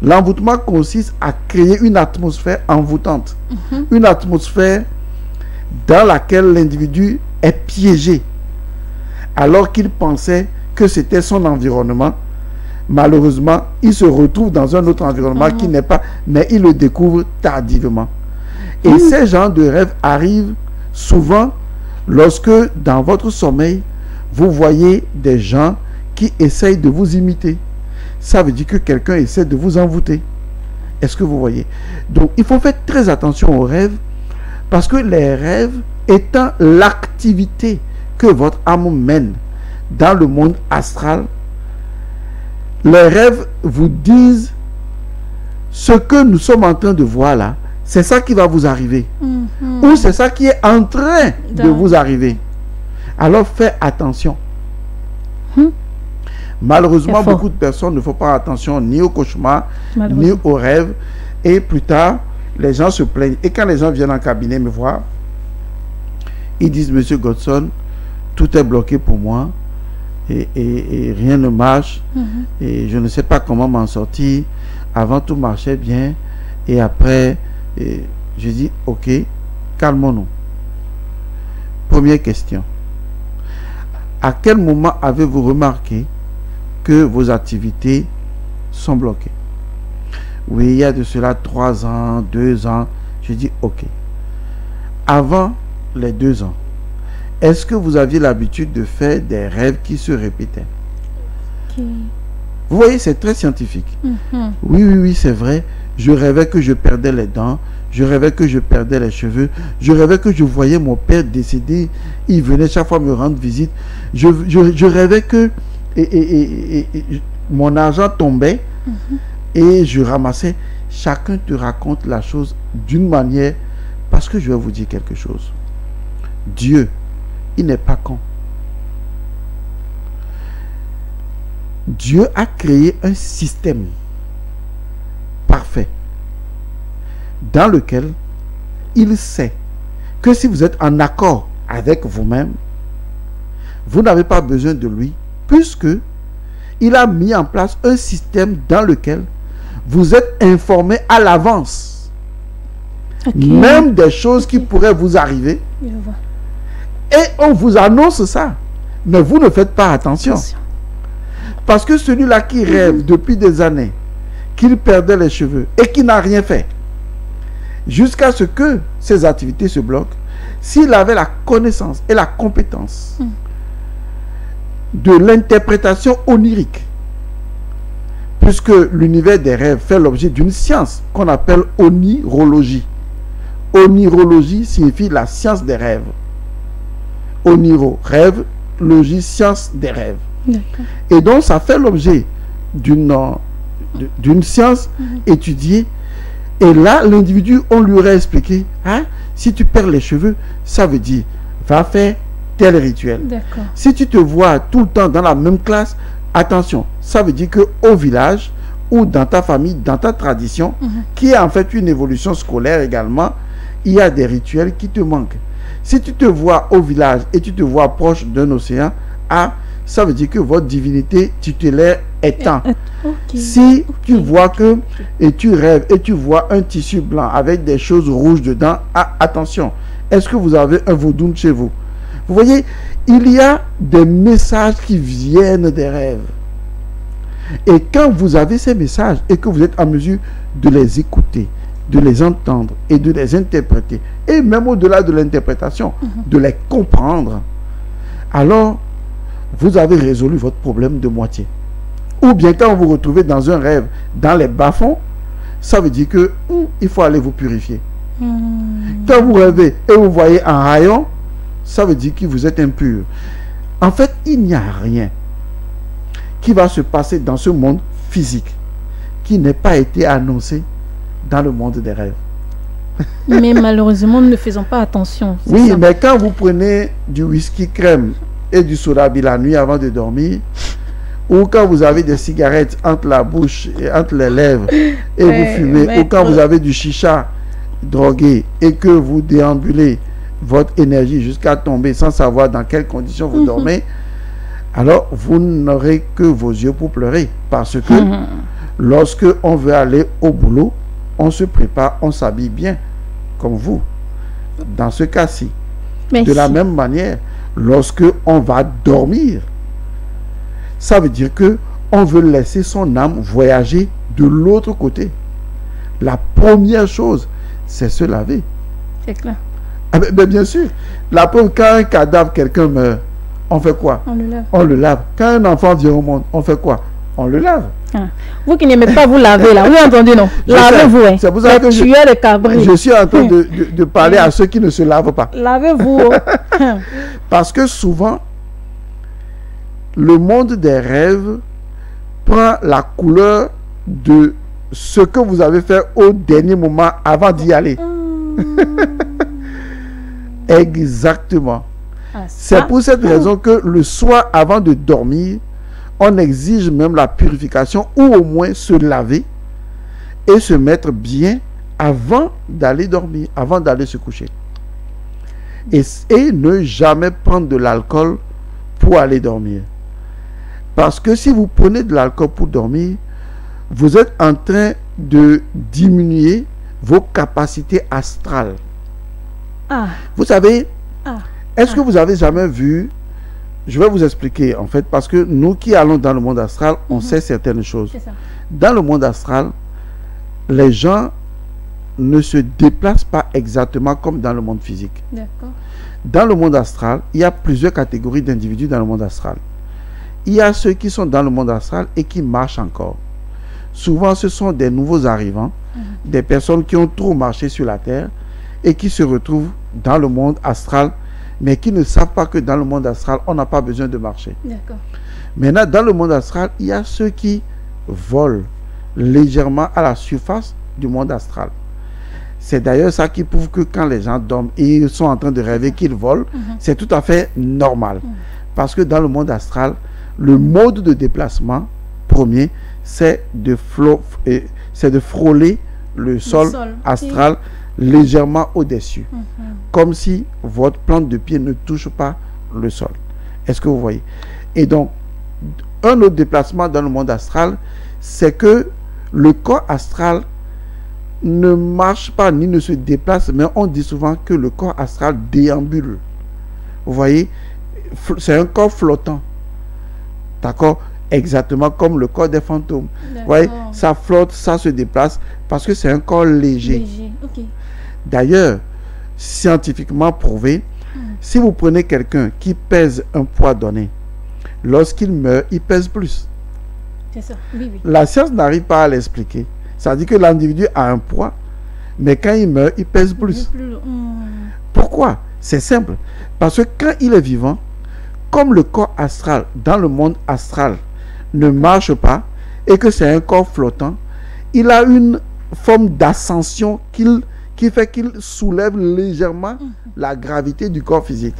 S2: L'envoûtement consiste à créer une atmosphère envoûtante, une atmosphère dans laquelle l'individu est piégé, alors qu'il pensait que c'était son environnement. Malheureusement, il se retrouve dans un autre environnement qui n'est pas, mais il le découvre tardivement. Et ces genres de rêves arrivent souvent lorsque dans votre sommeil, vous voyez des gens qui essayent de vous imiter. Ça veut dire que quelqu'un essaie de vous envoûter. Est-ce que vous voyez? Donc, il faut faire très attention aux rêves, parce que les rêves étant l'activité que votre âme mène dans le monde astral, les rêves vous disent ce que nous sommes en train de voir là, c'est ça qui va vous arriver. Ou c'est ça qui est en train de vous arriver. Alors, faites attention. Malheureusement, beaucoup de personnes ne font pas attention ni au cauchemar, ni aux rêves. Et plus tard, les gens se plaignent. Et quand les gens viennent en cabinet me voir, ils disent, Monsieur Godson, tout est bloqué pour moi. Et rien ne marche. Et je ne sais pas comment m'en sortir. Avant, tout marchait bien. Et après, je dis, ok, calmons-nous. Première question. À quel moment avez-vous remarqué que vos activités sont bloquées? Oui, il y a de cela 3 ans, 2 ans. Je dis, ok. Avant les 2 ans, est-ce que vous aviez l'habitude de faire des rêves qui se répétaient? Vous voyez, c'est très scientifique. Oui, c'est vrai. Je rêvais que je perdais les dents. Je rêvais que je perdais les cheveux. Je rêvais que je voyais mon père décédé. Il venait chaque fois me rendre visite. Je rêvais que mon argent tombait et je ramassais. Chacun te raconte la chose d'une manière, parce que je vais vous dire quelque chose. Dieu, il n'est pas con. Dieu a créé un système parfait dans lequel il sait que si vous êtes en accord avec vous-même, vous n'avez pas besoin de lui, puisque il a mis en place un système dans lequel vous êtes informé à l'avance, même des choses qui pourraient vous arriver, et on vous annonce ça, mais vous ne faites pas attention. Parce que celui-là qui rêve depuis des années qu'il perdait les cheveux et qui n'a rien fait, jusqu'à ce que ses activités se bloquent, s'il avait la connaissance et la compétence de l'interprétation onirique, puisque l'univers des rêves fait l'objet d'une science qu'on appelle onirologie. Onirologie signifie la science des rêves. Oniro, rêve, logie, science des rêves. Et donc, ça fait l'objet d'une science étudiée. Et là, l'individu, on lui aurait expliqué, hein, si tu perds les cheveux, ça veut dire, va faire tel rituel. Si tu te vois tout le temps dans la même classe, attention, ça veut dire qu'au village ou dans ta famille, dans ta tradition, qui est en fait une évolution scolaire également, il y a des rituels qui te manquent. Si tu te vois au village et tu te vois proche d'un océan, ça veut dire que votre divinité tutélaire est temps. Si tu vois que, et tu rêves, et tu vois un tissu blanc avec des choses rouges dedans, attention, est-ce que vous avez un vaudou chez vous? Vous voyez, il y a des messages qui viennent des rêves. Et quand vous avez ces messages et que vous êtes en mesure de les écouter, de les entendre et de les interpréter, et même au-delà de l'interprétation, de les comprendre, alors vous avez résolu votre problème de moitié. Ou bien quand vous vous retrouvez dans un rêve, dans les bas-fonds, ça veut dire que il faut aller vous purifier. Quand vous rêvez et vous voyez un rayon, ça veut dire que vous êtes impur. En fait, il n'y a rien qui va se passer dans ce monde physique qui n'ait pas été annoncé dans le monde des rêves.
S1: Mais malheureusement, nous ne faisons pas attention.
S2: Oui, ça. Mais quand vous prenez du whisky crème et du soda la nuit avant de dormir, ou quand vous avez des cigarettes entre la bouche et entre les lèvres et vous fumez, ou quand vous avez du chicha drogué et que vous déambulez votre énergie jusqu'à tomber sans savoir dans quelles conditions vous dormez, alors vous n'aurez que vos yeux pour pleurer. Parce que lorsque on veut aller au boulot, on se prépare, on s'habille bien, comme vous. Dans ce cas-ci, de la même manière, lorsque on va dormir, ça veut dire que on veut laisser son âme voyager de l'autre côté. La première chose, c'est se laver.
S1: C'est clair.
S2: Ah ben, bien sûr. La preuve, quand un cadavre, quelqu'un meurt, on fait quoi?
S1: On le lave.
S2: On le lave. Quand un enfant vient au monde, on fait quoi? On le lave.
S1: Ah. Vous qui n'aimez pas vous laver là, vous avez entendu non? Lavez-vous. Hein.
S2: C'est pour ça que
S1: je
S2: suis en train de parler à ceux qui ne se lavent pas.
S1: Lavez-vous.
S2: Parce que souvent, le monde des rêves prend la couleur de ce que vous avez fait au dernier moment avant d'y aller. Exactement. C'est pour cette raison que le soir avant de dormir, on exige même la purification ou au moins se laver et se mettre bien avant d'aller dormir, avant d'aller se coucher. Et ne jamais prendre de l'alcool pour aller dormir. Parce que si vous prenez de l'alcool pour dormir, vous êtes en train de diminuer vos capacités astrales. Vous savez, est-ce que vous avez jamais vu, je vais vous expliquer en fait, parce que nous qui allons dans le monde astral, on sait certaines choses. Dans le monde astral, les gens ne se déplacent pas exactement comme dans le monde physique. Dans le monde astral, il y a plusieurs catégories d'individus dans le monde astral. Il y a ceux qui sont dans le monde astral et qui marchent encore. Souvent, ce sont des nouveaux arrivants, des personnes qui ont trop marché sur la terre et qui se retrouvent dans le monde astral, mais qui ne savent pas que dans le monde astral, on n'a pas besoin de marcher. Maintenant, dans le monde astral, il y a ceux qui volent légèrement à la surface du monde astral. C'est d'ailleurs ça qui prouve que quand les gens dorment et ils sont en train de rêver qu'ils volent, c'est tout à fait normal. Parce que dans le monde astral, le mode de déplacement premier, c'est de frôler le sol astral légèrement au-dessus. Comme si votre plante de pied ne touche pas le sol. Est-ce que vous voyez? Et donc, un autre déplacement dans le monde astral, c'est que le corps astral ne marche pas ni ne se déplace, mais on dit souvent que le corps astral déambule. Vous voyez? C'est un corps flottant. D'accord? Exactement comme le corps des fantômes. Vous voyez? Ça flotte, ça se déplace parce que c'est un corps léger. D'ailleurs, scientifiquement prouvé, si vous prenez quelqu'un qui pèse un poids donné, lorsqu'il meurt, il pèse plus.
S1: C'est ça. Oui.
S2: La science n'arrive pas à l'expliquer. Ça dit que l'individu a un poids, mais quand il meurt, il pèse plus. Pourquoi? C'est simple. Parce que quand il est vivant, comme le corps astral dans le monde astral ne marche pas et que c'est un corps flottant, il a une forme d'ascension qui fait qu'il soulève légèrement la gravité du corps physique.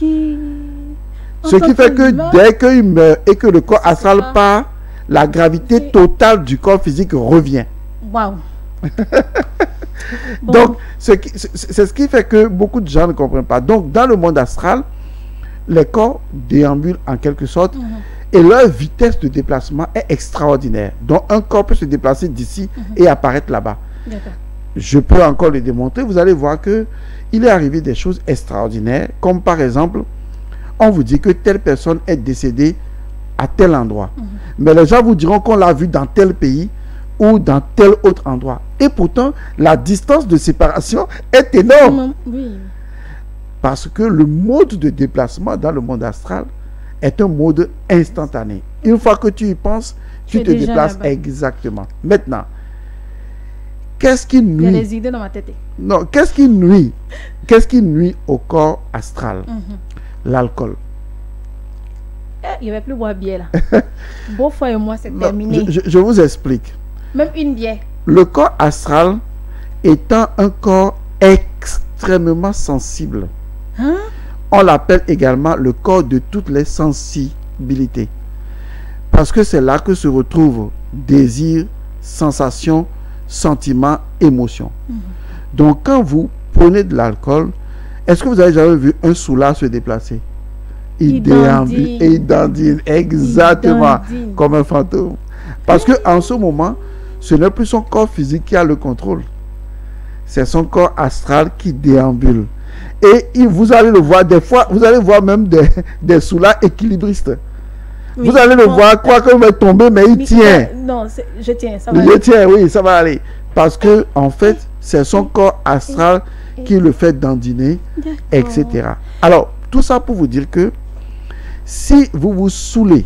S2: Ce qui fait que dès qu'il meurt et que le corps astral part, la gravité totale du corps physique revient. Donc, c'est ce qui fait que beaucoup de gens ne comprennent pas. Donc, dans le monde astral, les corps déambulent en quelque sorte et leur vitesse de déplacement est extraordinaire. Donc, un corps peut se déplacer d'ici et apparaître là-bas. Je peux encore le démontrer. Vous allez voir que il est arrivé des choses extraordinaires, comme par exemple, on vous dit que telle personne est décédée à tel endroit. Mais les gens vous diront qu'on l'a vu dans tel pays ou dans tel autre endroit. Et pourtant, la distance de séparation est énorme. Parce que le mode de déplacement dans le monde astral est un mode instantané. Une fois que tu y penses, tu te déplaces exactement. Maintenant, qu'est-ce qui
S1: Il y a
S2: nuit?
S1: des idées dans ma tête.
S2: Non, qu'est-ce qui nuit? Qu'est-ce qui nuit au corps astral? L'alcool.
S1: Il ne va plus boire bière là. Bon fois et moi, c'est terminé.
S2: Je vous explique.
S1: Même une bière.
S2: Le corps astral étant un corps extrêmement sensible,
S1: Hein?
S2: on l'appelle également le corps de toutes les sensibilités. Parce que c'est là que se retrouvent désir, sensation, sentiment, émotion. Donc quand vous prenez de l'alcool, est-ce que vous avez jamais vu un soulard se déplacer? Il déambule et il dandine exactement comme un fantôme. Parce que en ce moment, ce n'est plus son corps physique qui a le contrôle. C'est son corps astral qui déambule. Et vous allez le voir, des fois, vous allez voir même des soulards équilibristes. Oui, vous allez le voir, quoi qu'il va tomber, mais il tient.
S1: Non, je tiens, ça va aller.
S2: Je tiens, oui, ça va aller. Parce que, en fait, c'est son corps astral qui le fait dandiner, etc. Alors, tout ça pour vous dire que si vous vous saoulez,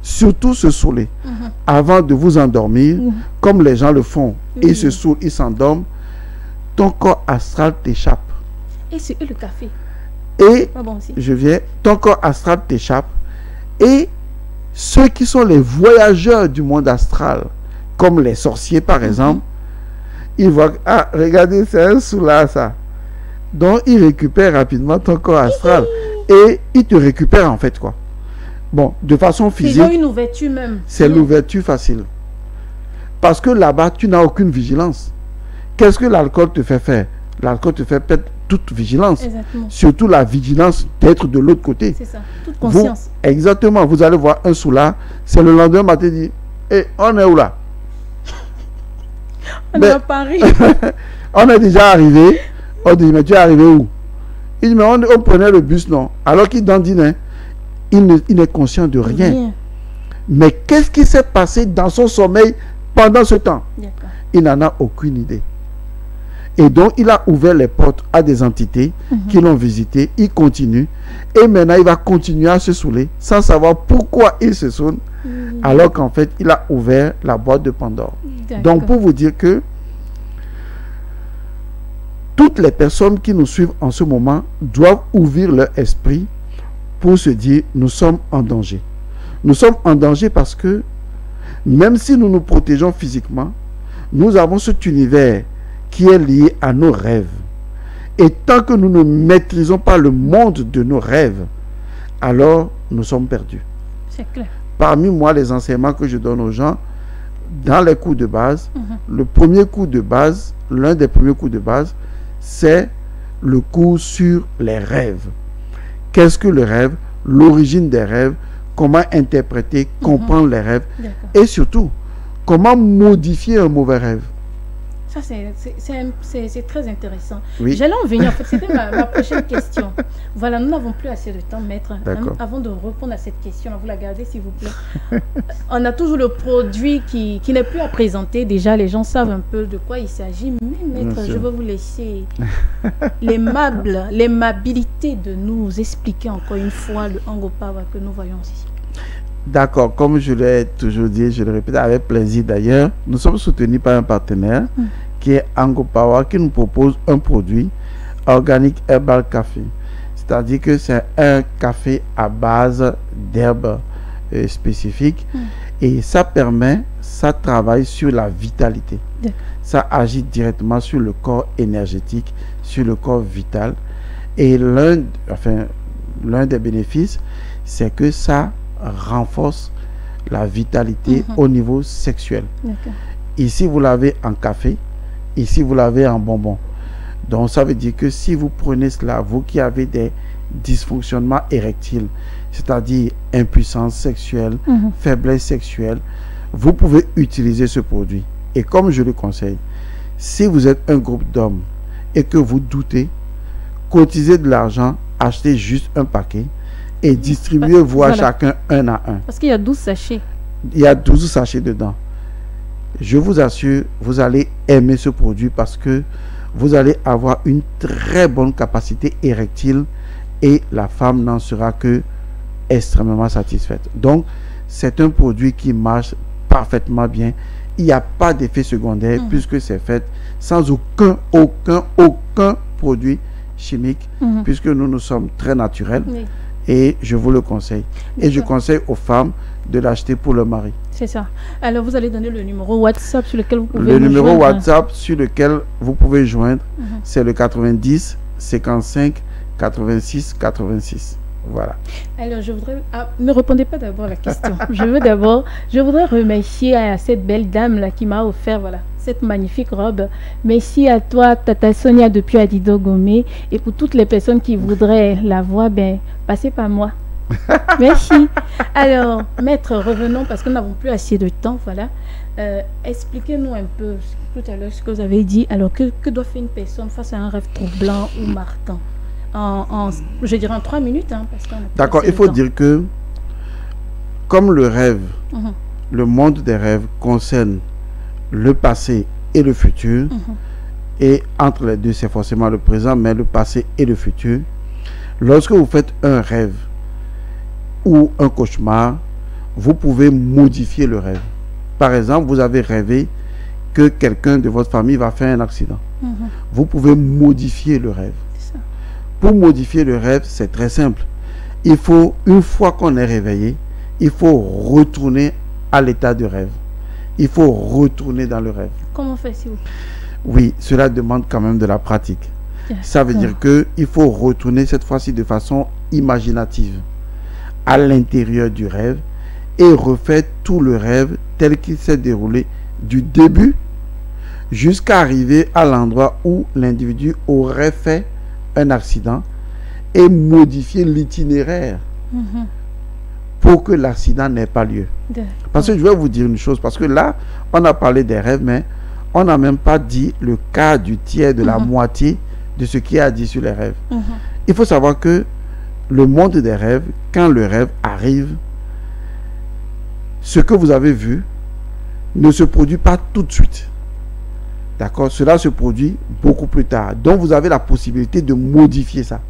S2: surtout se saouler, avant de vous endormir, comme les gens le font, ils se saoulent, ils s'endorment, ton corps astral t'échappe.
S1: Et c'est le café.
S2: Et je viens, ton corps astral t'échappe. Et ceux qui sont les voyageurs du monde astral, comme les sorciers par exemple, ils voient, ah, regardez, c'est un soulard ça. Donc, ils récupèrent rapidement ton corps astral. Et ils te récupèrent en fait quoi. Bon, de façon physique.
S1: Ils ont une ouverture même.
S2: C'est l'ouverture facile. Parce que là-bas, tu n'as aucune vigilance. Qu'est-ce que l'alcool te fait faire? L'alcool te fait perdre toute vigilance.
S1: Exactement.
S2: Surtout la vigilance d'être de l'autre côté.
S1: C'est ça, toute conscience.
S2: Exactement. Vous allez voir un soulard, c'est le lendemain matin, dit, hey, on est où là?
S1: On est à Paris.
S2: On est déjà arrivé. On dit, mais tu es arrivé où? Il dit, mais on prenait le bus, non? Alors qu'il dandine, il n'est conscient de rien. Mais qu'est-ce qui s'est passé dans son sommeil pendant ce temps? Il n'en a aucune idée. Et donc, il a ouvert les portes à des entités qui l'ont visité. Il continue. Et maintenant, il va continuer à se saouler sans savoir pourquoi il se saoule. Alors qu'en fait, il a ouvert la boîte de Pandore. Donc, pour vous dire que toutes les personnes qui nous suivent en ce moment doivent ouvrir leur esprit pour se dire, nous sommes en danger. Nous sommes en danger parce que même si nous nous protégeons physiquement, nous avons cet univers qui est lié à nos rêves. Et tant que nous ne maîtrisons pas le monde de nos rêves, alors nous sommes perdus.
S1: C'est clair.
S2: Parmi moi, les enseignements que je donne aux gens, dans les cours de base, le premier cours de base, l'un des premiers cours de base, c'est le cours sur les rêves. Qu'est-ce que le rêve? L'origine des rêves, comment interpréter, comprendre les rêves, et surtout, comment modifier un mauvais rêve.
S1: Ça, c'est très intéressant.
S2: Oui.
S1: J'allais en venir, en fait, c'était ma prochaine question. Voilà, nous n'avons plus assez de temps, maître. Avant de répondre à cette question, vous la gardez, s'il vous plaît. On a toujours le produit qui n'est plus à présenter. Déjà, les gens savent un peu de quoi il s'agit. Mais, maître, je vais vous laisser l'aimabilité de nous expliquer encore une fois le Ango Power que nous voyons ici.
S2: D'accord, comme je l'ai toujours dit, je le répète avec plaisir d'ailleurs, nous sommes soutenus par un partenaire qui est Ango Power, qui nous propose un produit organique herbal café. C'est-à-dire que c'est un café à base d'herbes spécifiques et ça travaille sur la vitalité. Ça agit directement sur le corps énergétique, sur le corps vital. Et l'un des bénéfices, c'est que ça renforce la vitalité au niveau sexuel. Ici, vous l'avez en café. Ici, vous l'avez en bonbon. Donc, ça veut dire que si vous prenez cela, vous qui avez des dysfonctionnements érectiles, c'est-à-dire impuissance sexuelle, faiblesse sexuelle, vous pouvez utiliser ce produit. Et comme je le conseille, si vous êtes un groupe d'hommes et que vous doutez, cotisez de l'argent, achetez juste un paquet et distribuez-vous à chacun un à un.
S1: Parce qu'il y a 12 sachets.
S2: Il y a 12 sachets dedans. Je vous assure, vous allez aimer ce produit parce que vous allez avoir une très bonne capacité érectile et la femme n'en sera que extrêmement satisfaite. Donc, c'est un produit qui marche parfaitement bien il n'y a pas d'effet secondaire puisque c'est fait sans aucun produit chimique, puisque nous sommes très naturels. Oui. Et je vous le conseille. Et je conseille aux femmes de l'acheter pour leur mari.
S1: C'est ça. Alors, vous allez donner le numéro WhatsApp sur lequel vous pouvez
S2: joindre. Le numéro WhatsApp sur lequel vous pouvez joindre, c'est le 90 55 86 86. Voilà.
S1: Alors, je voudrais... ne répondez pas d'abord à la question. je voudrais remercier à cette belle dame-là qui m'a offert, voilà, cette magnifique robe. Merci à toi, Tata Sonia, depuis Adido Gomé. Et pour toutes les personnes qui voudraient la voir, ben, passez par moi. Merci. Alors, maître, revenons parce que nous n'avons plus assez de temps, voilà. Expliquez-nous un peu, tout à l'heure, ce que vous avez dit. Alors, que doit faire une personne face à un rêve troublant ou marquant? Je dirais en 3 minutes. Hein,
S2: d'accord, il faut dire que comme le rêve, le monde des rêves concerne le passé et le futur, et entre les deux, c'est forcément le présent, mais le passé et le futur. Lorsque vous faites un rêve ou un cauchemar, vous pouvez modifier le rêve. Par exemple, vous avez rêvé que quelqu'un de votre famille va faire un accident. Vous pouvez modifier le rêve. Pour modifier le rêve, c'est très simple. Il faut, une fois qu'on est réveillé, il faut retourner à l'état de rêve. Il faut retourner dans le rêve.
S1: Comment faites-vous?
S2: Oui, cela demande quand même de la pratique. Ça veut dire qu'il faut retourner cette fois-ci de façon imaginative à l'intérieur du rêve et refaire tout le rêve tel qu'il s'est déroulé du début jusqu'à arriver à l'endroit où l'individu aurait fait un accident et modifier l'itinéraire pour que l'accident n'ait pas lieu. Parce que je vais vous dire une chose, parce que là, on a parlé des rêves, mais on n'a même pas dit le cas du tiers, de la moitié de ce qui est dit sur les rêves. Il faut savoir que le monde des rêves, quand le rêve arrive, ce que vous avez vu ne se produit pas tout de suite. D'accord? Cela se produit beaucoup plus tard. Donc, vous avez la possibilité de modifier ça.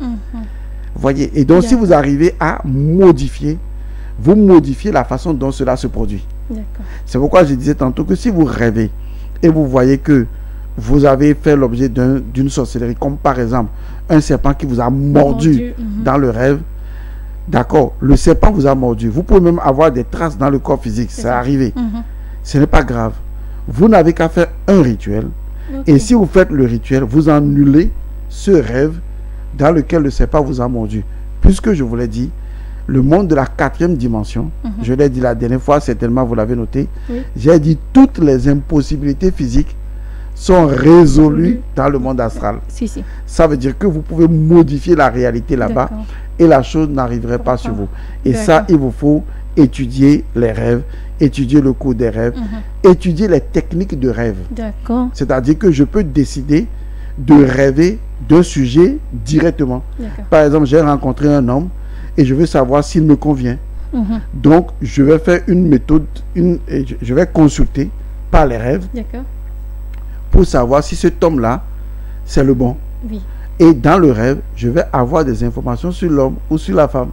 S2: Voyez? Et donc, si vous arrivez à modifier, vous modifiez la façon dont cela se produit. C'est pourquoi je disais tantôt que si vous rêvez et vous voyez que vous avez fait l'objet d'une sorcellerie, comme par exemple un serpent qui vous a mordu dans le rêve, d'accord, le serpent vous a mordu. Vous pouvez même avoir des traces dans le corps physique, c'est arrivé. Ce n'est pas grave. Vous n'avez qu'à faire un rituel. Et si vous faites le rituel, vous annulez ce rêve dans lequel le serpent vous a mordu. Puisque je vous l'ai dit, le monde de la 4e dimension, je l'ai dit la dernière fois, certainement vous l'avez noté, j'ai dit toutes les impossibilités physiques sont résolues dans le monde astral. Ça veut dire que vous pouvez modifier la réalité là-bas et la chose n'arriverait pas sur vous. Et ça, il vous faut étudier les rêves, étudier le cours des rêves, étudier les techniques de rêve. C'est-à-dire que je peux décider de rêver d'un sujet directement. Par exemple, j'ai rencontré un homme et je veux savoir s'il me convient. Donc, je vais faire une méthode, je vais consulter par les rêves pour savoir si cet homme-là, c'est le bon. Et dans le rêve, je vais avoir des informations sur l'homme ou sur la femme.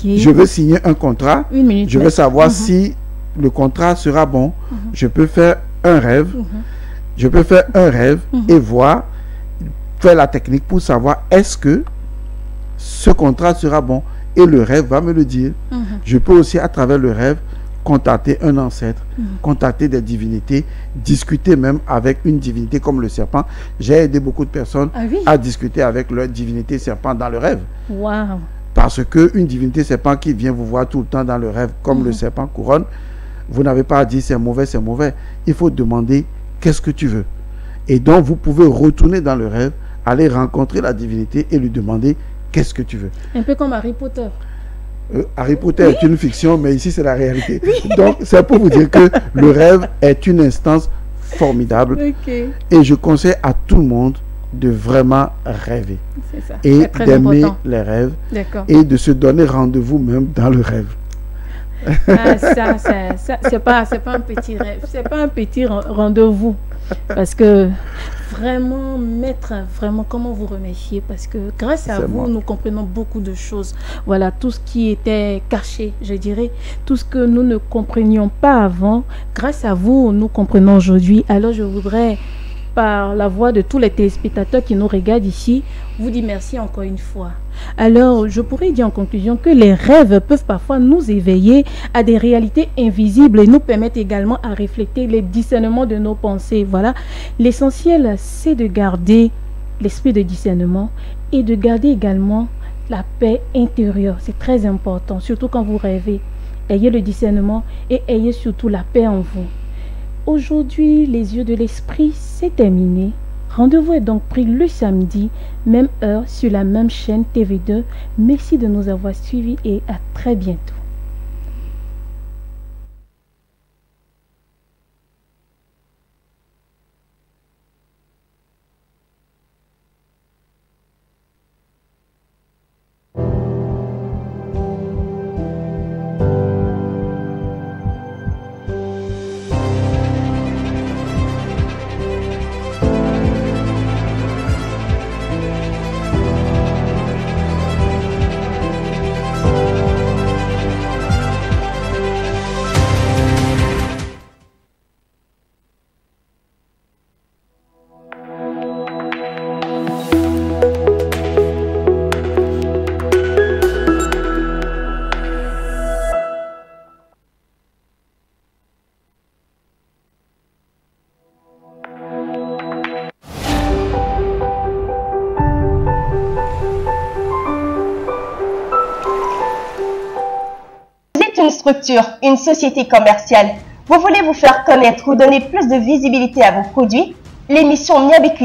S2: Je veux signer un contrat. Je veux savoir si le contrat sera bon. Je peux faire un rêve. Je peux faire un rêve et voir, faire la technique pour savoir est-ce que ce contrat sera bon. Et le rêve va me le dire. Je peux aussi, à travers le rêve, contacter un ancêtre, contacter des divinités, discuter même avec une divinité comme le serpent. J'ai aidé beaucoup de personnes à discuter avec leur divinité serpent dans le rêve. Parce qu'une divinité serpent qui vient vous voir tout le temps dans le rêve, comme le serpent couronne, vous n'avez pas à dire c'est mauvais, c'est mauvais. Il faut demander qu'est-ce que tu veux. Et donc, vous pouvez retourner dans le rêve, aller rencontrer la divinité et lui demander qu'est-ce que tu veux.
S1: Un peu comme Harry Potter.
S2: Harry Potter est une fiction, mais ici c'est la réalité. Donc, c'est pour vous dire que le rêve est une instance formidable. Et je conseille à tout le monde de vraiment rêver. Et d'aimer les rêves. Et de se donner rendez-vous même dans le rêve.
S1: C'est pas un petit rêve, c'est pas un petit rendez-vous. Parce que vraiment, maître, vraiment, comment vous remercier parce que grâce à vous, nous comprenons beaucoup de choses. Voilà, tout ce qui était caché, je dirais, tout ce que nous ne comprenions pas avant, grâce à vous, nous comprenons aujourd'hui. Alors, je voudrais, par la voix de tous les téléspectateurs qui nous regardent ici, vous dire merci encore une fois. Alors, je pourrais dire en conclusion que les rêves peuvent parfois nous éveiller à des réalités invisibles et nous permettent également à refléter les discernements de nos pensées. Voilà, l'essentiel, c'est de garder l'esprit de discernement et de garder également la paix intérieure. C'est très important, surtout quand vous rêvez. Ayez le discernement et ayez surtout la paix en vous. Aujourd'hui, les yeux de l'esprit, c'est terminé. Rendez-vous est donc pris le samedi, même heure, sur la même chaîne TV2. Merci de nous avoir suivis et à très bientôt.
S3: Une structure, une société commerciale. Vous voulez vous faire connaître ou donner plus de visibilité à vos produits? L'émission Miabeku